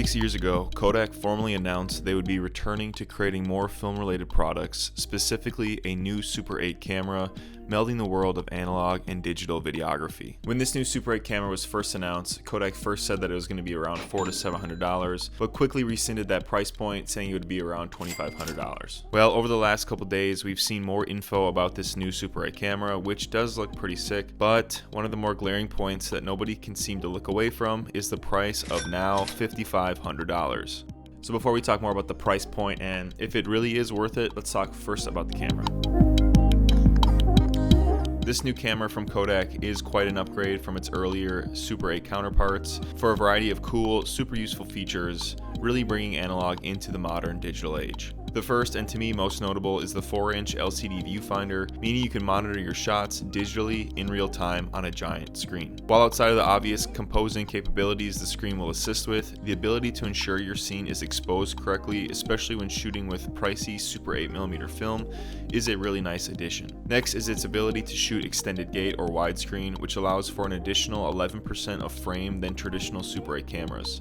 6 years ago, Kodak formally announced they would be returning to creating more film-related products, specifically a new Super 8 camera, melding the world of analog and digital videography. When this new Super 8 camera was first announced, Kodak first said that it was going to be around $400 to $700, but quickly rescinded that price point, saying it would be around $2,500. Well, over the last couple days, we've seen more info about this new Super 8 camera, which does look pretty sick, but one of the more glaring points that nobody can seem to look away from is the price of now $5,500. So before we talk more about the price point and if it really is worth it, let's talk first about the camera. This new camera from Kodak is quite an upgrade from its earlier Super 8 counterparts for a variety of cool, super useful features, really bringing analog into the modern digital age. The first, and to me most notable, is the 4-inch LCD viewfinder, meaning you can monitor your shots digitally in real time on a giant screen. While outside of the obvious composing capabilities the screen will assist with, the ability to ensure your scene is exposed correctly, especially when shooting with pricey Super 8mm film, is a really nice addition. Next is its ability to shoot extended gate or widescreen, which allows for an additional 11% of frame than traditional Super 8 cameras.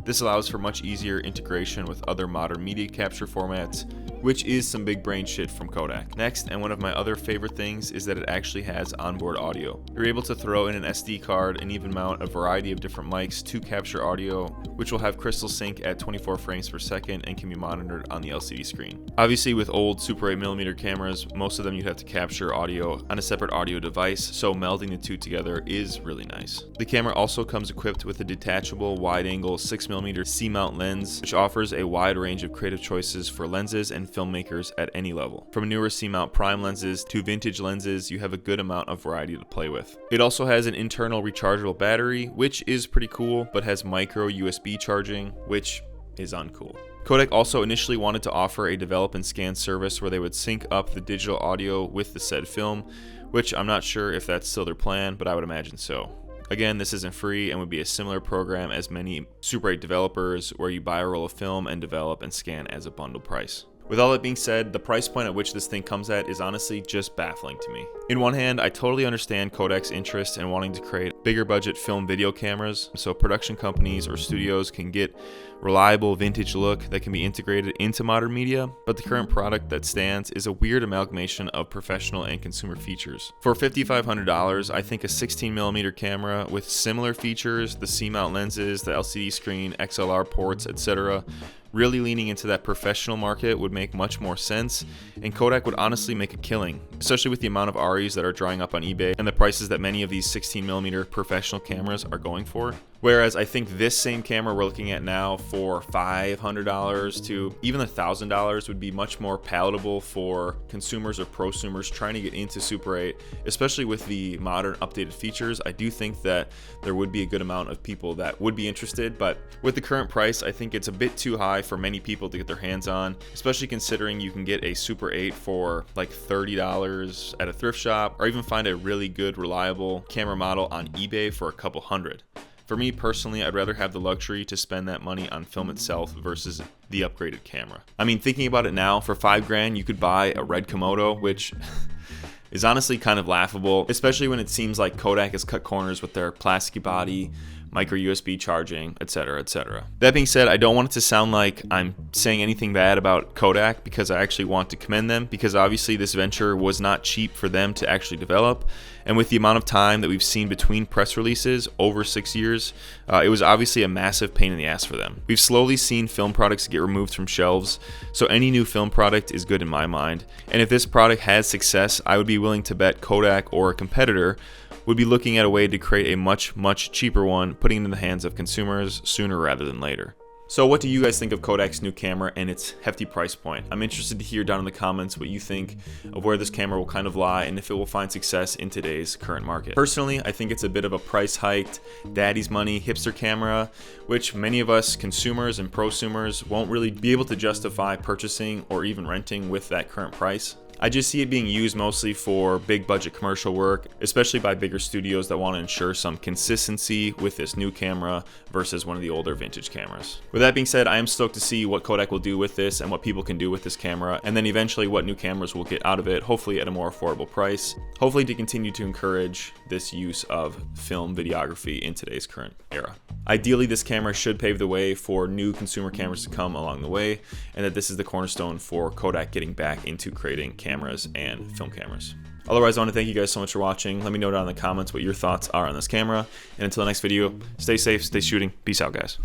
This allows for much easier integration with other modern media capture formats, which is some big brain shit from Kodak. Next, and one of my other favorite things, is that it actually has onboard audio. You're able to throw in an SD card and even mount a variety of different mics to capture audio, which will have crystal sync at 24 frames per second and can be monitored on the LCD screen. Obviously, with old Super 8mm cameras, most of them you'd have to capture audio on a separate audio device, so melding the two together is really nice. The camera also comes equipped with a detachable wide-angle 6mm C-mount lens, which offers a wide range of creative choices for lenses and filmmakers at any level. From newer C-mount prime lenses to vintage lenses, you have a good amount of variety to play with. It also has an internal rechargeable battery, which is pretty cool, but has micro USB charging, which is uncool. Kodak also initially wanted to offer a develop and scan service where they would sync up the digital audio with the said film, which I'm not sure if that's still their plan, but I would imagine so. Again, this isn't free and would be a similar program as many Super 8 developers, where you buy a roll of film and develop and scan as a bundle price. With all that being said, the price point at which this thing comes at is honestly just baffling to me. In one hand, I totally understand Kodak's interest in wanting to create bigger budget film video cameras so production companies or studios can get reliable vintage look that can be integrated into modern media, but the current product that stands is a weird amalgamation of professional and consumer features. For $5,500, I think a 16mm camera with similar features, the C-mount lenses, the LCD screen, XLR ports, etc., really leaning into that professional market would make much more sense, and Kodak would honestly make a killing, especially with the amount of REs that are drying up on eBay and the prices that many of these 16mm professional cameras are going for. Whereas I think this same camera we're looking at now for $500 to even $1,000 would be much more palatable for consumers or prosumers trying to get into Super 8, especially with the modern updated features. I do think that there would be a good amount of people that would be interested, but with the current price, I think it's a bit too high for many people to get their hands on, especially considering you can get a Super 8 for like $30 at a thrift shop, or even find a really good, reliable camera model on eBay for a couple hundred. For me personally, I'd rather have the luxury to spend that money on film itself versus the upgraded camera. I mean, thinking about it now, for $5,000 you could buy a red Komodo, which is honestly kind of laughable, especially when it seems like Kodak has cut corners with their plasticky body, micro USB charging, etc., etc. That being said, I don't want it to sound like I'm saying anything bad about Kodak, because I actually want to commend them, because obviously this venture was not cheap for them to actually develop, and with the amount of time that we've seen between press releases over 6 years, it was obviously a massive pain in the ass for them. We've slowly seen film products get removed from shelves, so any new film product is good in my mind, and if this product has success, I would be willing to bet Kodak or a competitor would be looking at a way to create a much cheaper one, putting it in the hands of consumers sooner rather than later. So what do you guys think of Kodak's new camera and its hefty price point? I'm interested to hear down in the comments what you think of where this camera will kind of lie and if it will find success in today's current market. Personally, I think it's a bit of a price-hiked, daddy's money hipster camera, which many of us consumers and prosumers won't really be able to justify purchasing or even renting with that current price. I just see it being used mostly for big budget commercial work, especially by bigger studios that want to ensure some consistency with this new camera versus one of the older vintage cameras. With that being said, I am stoked to see what Kodak will do with this and what people can do with this camera, and then eventually what new cameras will get out of it, hopefully at a more affordable price, hopefully to continue to encourage this use of film videography in today's current era. Ideally, this camera should pave the way for new consumer cameras to come along the way, and that this is the cornerstone for Kodak getting back into creating cameras and film cameras. Otherwise, I want to thank you guys so much for watching. Let me know down in the comments what your thoughts are on this camera. And until the next video, stay safe, stay shooting. Peace out, guys.